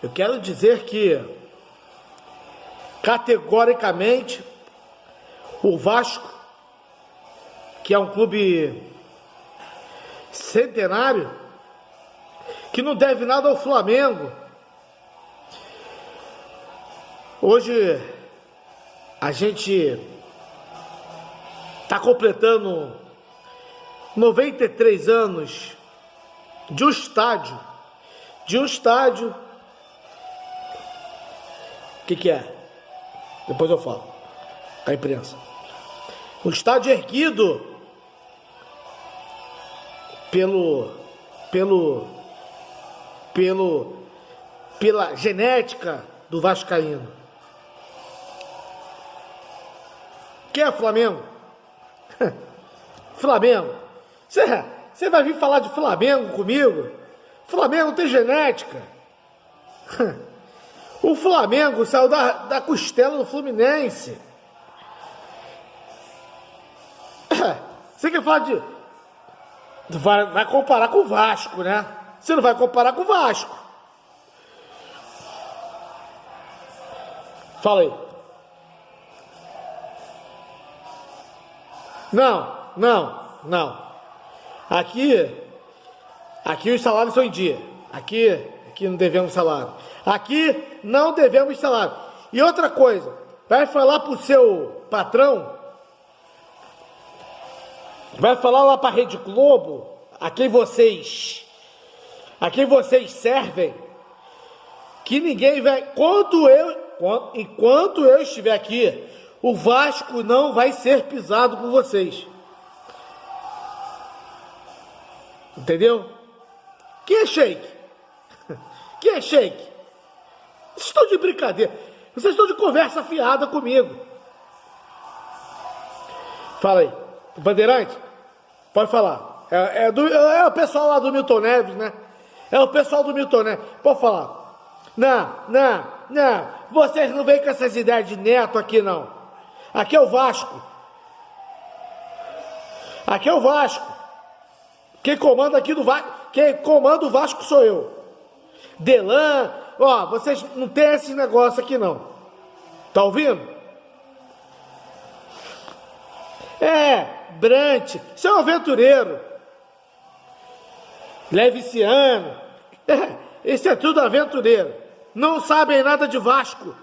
Eu quero dizer que, categoricamente, o Vasco, que é um clube centenário, que não deve nada ao Flamengo, hoje a gente está completando 93 anos de um estádio. O que é? Depois eu falo com a imprensa. Um estádio erguido pela genética do vascaíno. Que é Flamengo? Flamengo. Você vai vir falar de Flamengo comigo? Flamengo tem genética. O Flamengo saiu da costela do Fluminense. Você quer falar de... Vai comparar com o Vasco, né? Você não vai comparar com o Vasco. Fala aí. Não. Aqui os salários são em dia. Aqui não devemos salário. Aqui não devemos salário. E outra coisa, vai falar pro seu patrão, vai falar lá pra Rede Globo, a quem vocês servem, que ninguém vai... Enquanto eu estiver aqui, o Vasco não vai ser pisado por vocês. Entendeu? Quem é Sheik? Quem é Sheik? Vocês estão de brincadeira. Vocês estão de conversa fiada comigo. Fala aí. Bandeirante? Pode falar. É o pessoal lá do Milton Neves, né? É o pessoal do Milton Neves. Pode falar. Não. Vocês não vêm com essas ideias de neto aqui, não. Aqui é o Vasco. Aqui é o Vasco. Quem comanda aqui do Vasco, quem comanda o Vasco sou eu. Delan, vocês não tem esse negócio aqui não. Tá ouvindo? Brant, você é um aventureiro. Leviciano. Esse é tudo aventureiro. Não sabem nada de Vasco.